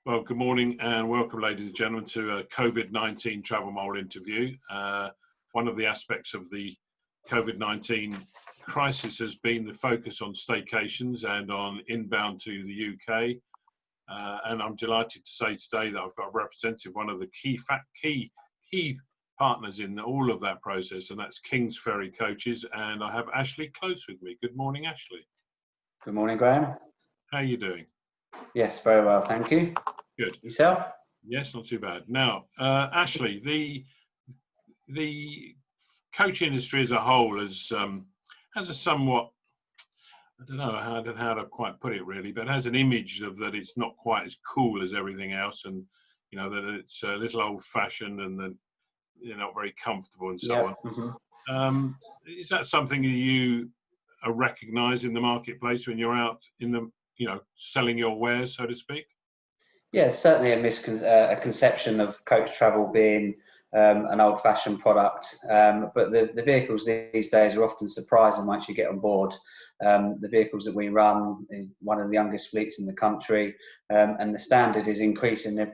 Well, good morning and welcome, ladies and gentlemen, to a COVID-19 TravelMole interview. One of the aspects of the COVID-19 crisis has been the focus on staycations and on inbound to the UK. And I'm delighted to say today that I've got a representative, one of the key partners in all of that process, and that's King's Ferry Coaches. And I have Ashley Close with me. Good morning, Ashley. Good morning, Graham. How are you doing? Yes, very well, thank you. Good. Yourself? Yes, not too bad. Now, Ashley, the coach industry as a whole has a somewhat, I don't know how to quite put it really, but has an image of that it's not quite as cool as everything else, and you know that it's a little old-fashioned and that you're not very comfortable and so on. Mm-hmm. Is that something that you recognise in the marketplace when you're out in the selling your wares, so to speak? Yeah, certainly a conception of coach travel being an old-fashioned product, but the vehicles these days are often surprising once you get on board. The vehicles that we run is one of the youngest fleets in the country, and the standard is increasing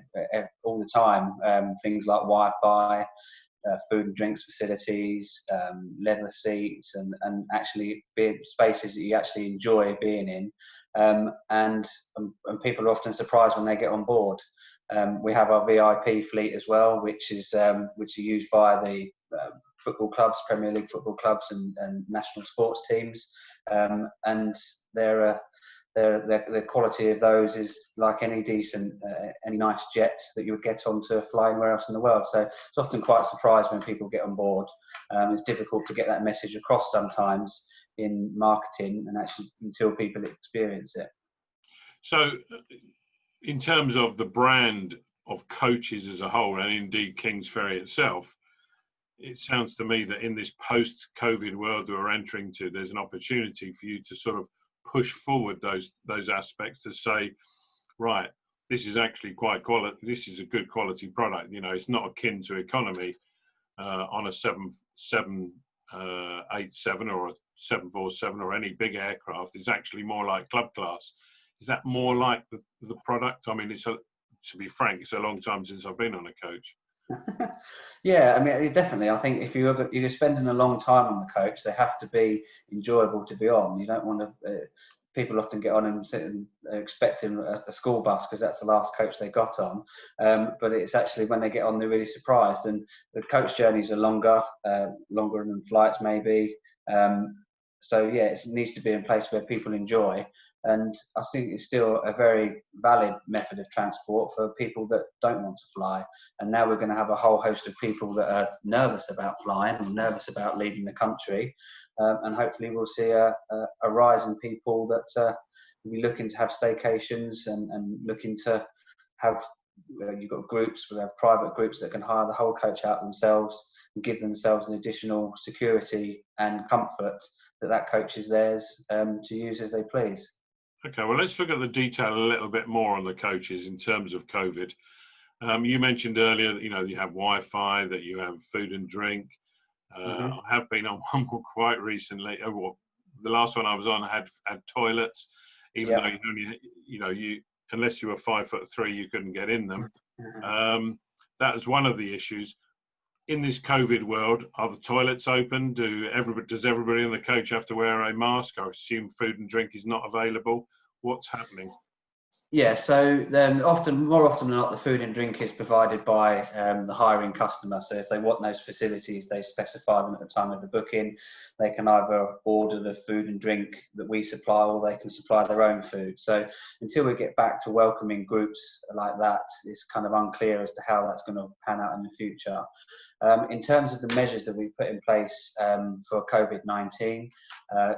all the time. Things like Wi-Fi, food and drinks facilities, leather seats, and actually spaces that you actually enjoy being in. And people are often surprised when they get on board. We have our VIP fleet as well, which are used by the football clubs, Premier League football clubs, and national sports teams. And the quality of those is like any nice jet that you would get on to fly anywhere else in the world. So it's often quite surprised when people get on board. It's difficult to get that message across sometimes in marketing, and actually until people experience it. So in terms of the brand of coaches as a whole, and indeed King's Ferry itself, it sounds to me that in this post-COVID world that we're entering to, there's an opportunity for you to sort of push forward those aspects to say, right, this is actually quite quality, this is a good quality product. It's not akin to economy on a 787 or a 747 or any big aircraft. Is actually more like club class. Is that more like the product? I mean, to be frank, it's a long time since I've been on a coach. Yeah, I mean, definitely. I think if you're spending a long time on the coach, they have to be enjoyable to be on. You don't want to. People often get on and sit and expecting a school bus because that's the last coach they got on. But it's actually when they get on, they're really surprised. And the coach journeys are longer than flights maybe. So yeah, it needs to be in place where people enjoy. And I think it's still a very valid method of transport for people that don't want to fly. And now we're going to have a whole host of people that are nervous about flying and nervous about leaving the country. And hopefully we'll see a rise in people that will be looking to have staycations and looking to have, you've got groups, we have private groups that can hire the whole coach out themselves and give themselves an additional security and comfort that coach is theirs to use as they please. Okay, well, let's look at the detail a little bit more on the coaches in terms of COVID. You mentioned earlier, you have Wi-Fi, that you have food and drink. I have been on one more quite recently. The last one I was on had toilets, even though you only, unless you were 5'3", you couldn't get in them. That was one of the issues. In this COVID world, are the toilets open? Does everybody in the coach have to wear a mask? I assume food and drink is not available. What's happening? Yeah, so then more often than not, the food and drink is provided by the hiring customer. So if they want those facilities, they specify them at the time of the booking. They can either order the food and drink that we supply, or they can supply their own food. So until we get back to welcoming groups like that, it's kind of unclear as to how that's going to pan out in the future. In terms of the measures that we've put in place for COVID-19,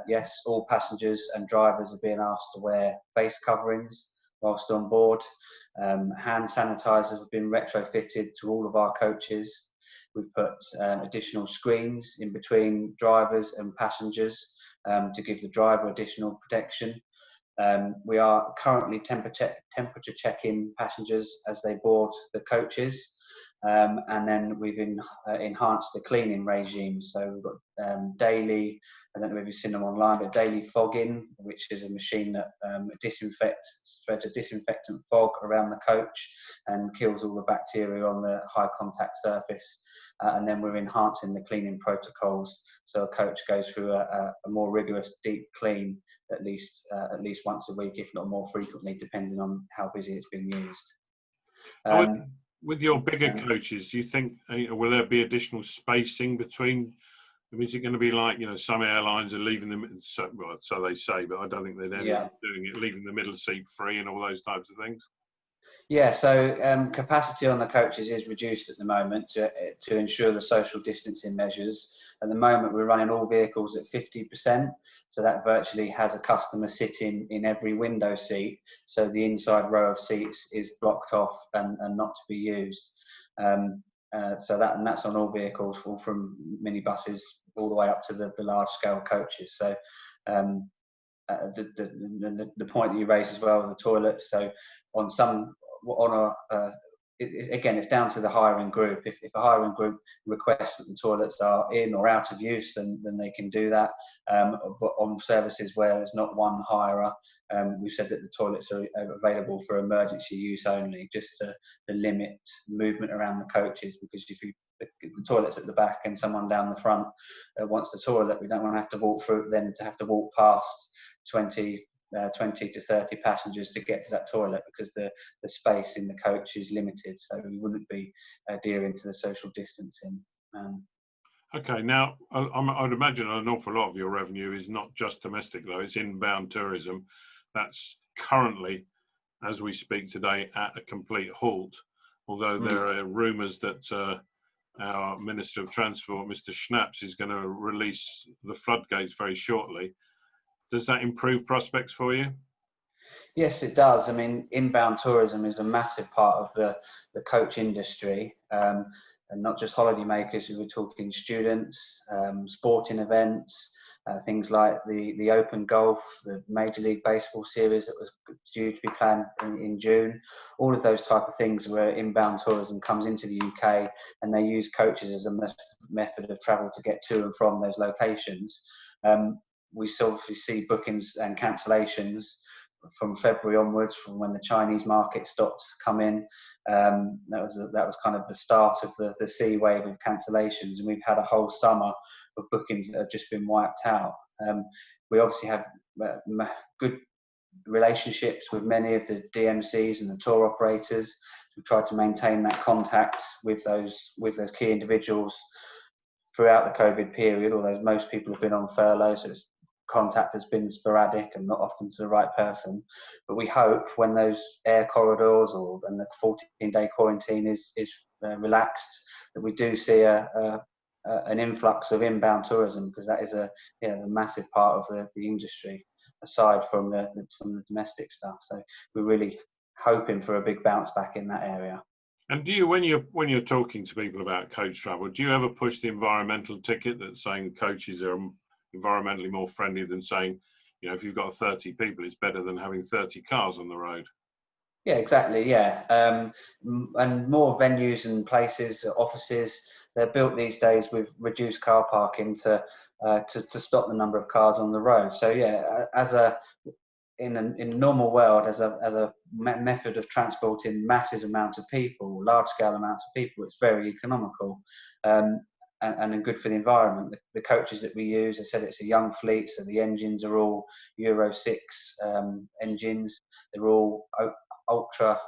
yes, all passengers and drivers are being asked to wear face coverings whilst on board. Hand sanitizers have been retrofitted to all of our coaches. We've put additional screens in between drivers and passengers to give the driver additional protection. We are currently temperature checking passengers as they board the coaches. And then we've enhanced the cleaning regime. So we've got daily I don't know if you've seen them online, but daily fogging, which is a machine that spreads a disinfectant fog around the coach and kills all the bacteria on the high contact surface. And then we're enhancing the cleaning protocols, so a coach goes through a more rigorous deep clean at least once a week, if not more frequently, depending on how busy it's been used. With your bigger coaches, do you think will there be additional spacing between? I mean, is it going to be like, some airlines are leaving them, so they say, but I don't think they'd end up doing it, leaving the middle seat free and all those types of things? Yeah, so capacity on the coaches is reduced at the moment to ensure the social distancing measures. At the moment, we're running all vehicles at 50%, so that virtually has a customer sitting in every window seat, so the inside row of seats is blocked off and not to be used. So that's on all vehicles, all from minibuses all the way up to the large scale coaches. So the point that you raised as well, the toilets. So again, it's down to the hiring group. If a hiring group requests that the toilets are in or out of use, then they can do that. But on services where there's not one hirer, we've said that the toilets are available for emergency use only, just to limit movement around the coaches. Because if the toilet's at the back and someone down the front wants the toilet, we don't want to have to walk through, then to have to walk past 20 to 30 passengers to get to that toilet, because the space in the coach is limited, so we wouldn't be adhering to the social distancing. Okay, now I would imagine an awful lot of your revenue is not just domestic, though, it's inbound tourism. That's currently, as we speak today, at a complete halt, although there are rumours that our Minister of Transport, Mr. Schnaps, is going to release the floodgates very shortly. Does that improve prospects for you? Yes, it does. I mean, inbound tourism is a massive part of the coach industry, and not just holidaymakers. We were talking students, sporting events, things like the Open Golf, the Major League Baseball series that was due to be planned in June. All of those type of things where inbound tourism comes into the UK, and they use coaches as a method of travel to get to and from those locations. We obviously see bookings and cancellations from February onwards, from when the Chinese market stopped coming. That was kind of the start of the sea wave of cancellations, and we've had a whole summer of bookings that have just been wiped out. We obviously have good relationships with many of the DMCs and the tour operators. We've tried to maintain that contact with those key individuals throughout the COVID period, although most people have been on furlough, so contact has been sporadic and not often to the right person. But we hope when those air corridors and the 14-day quarantine is relaxed, that we do see an influx of inbound tourism, because that is a massive part of the industry, aside from the domestic stuff. So we're really hoping for a big bounce back in that area. And do you, when you're talking to people about coach travel, do you ever push the environmental ticket, that's saying coaches are environmentally more friendly than saying, if you've got 30 people, it's better than having 30 cars on the road? Yeah, exactly. Yeah, and more venues and places, offices, they're built these days with reduced car parking to stop the number of cars on the road. So yeah, in a normal world, as a method of transporting massive amounts of people, large scale amounts of people, it's very economical. And good for the environment. The coaches that we use, I said it's a young fleet, so the engines are all Euro 6 engines. They're all ultra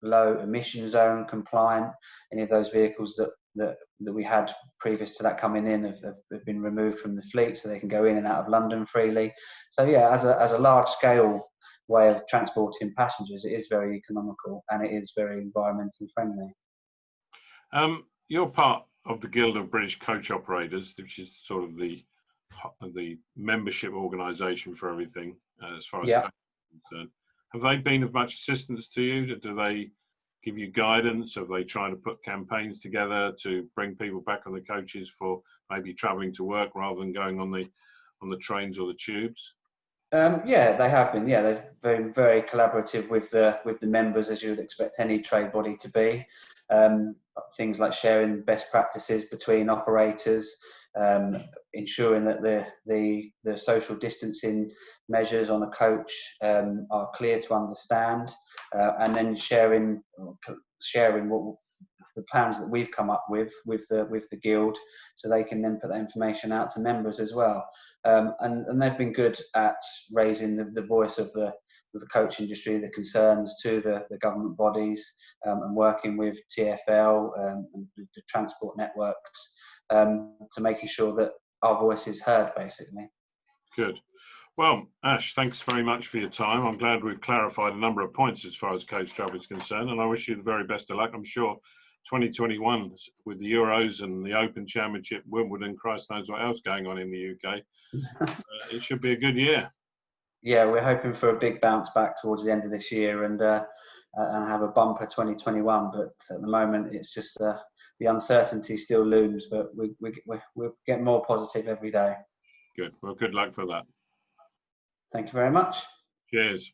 low emission zone compliant. Any of those vehicles that we had previous to that coming in have been removed from the fleet, so they can go in and out of London freely. So yeah, as a large scale way of transporting passengers, it is very economical and it is very environmentally friendly. You're part of the Guild of British Coach Operators, which is sort of the membership organisation for everything, as far as coaching is concerned. Have they been of much assistance to you? Do they give you guidance? Have they tried to put campaigns together to bring people back on the coaches for maybe travelling to work rather than going on the trains or the tubes? Yeah, they have been. Yeah, they've been very collaborative with the members, as you would expect any trade body to be. Things like sharing best practices between operators, ensuring that the social distancing measures on a coach are clear to understand, and then sharing what the plans that we've come up with the guild, so they can then put that information out to members as well. And they've been good at raising the voice of the coach industry, the concerns to the government bodies, and working with TfL and the transport networks, to making sure that our voice is heard, basically. Good. Well, Ash, thanks very much for your time. I'm glad we've clarified a number of points as far as coach travel is concerned, and I wish you the very best of luck. I'm sure 2021 with the Euros and the Open Championship, Wimbledon, Christ knows what else going on in the UK, it should be a good year. Yeah, we're hoping for a big bounce back towards the end of this year and have a bumper 2021. But at the moment, it's just the uncertainty still looms. But we get more positive every day. Good. Well, good luck for that. Thank you very much. Cheers.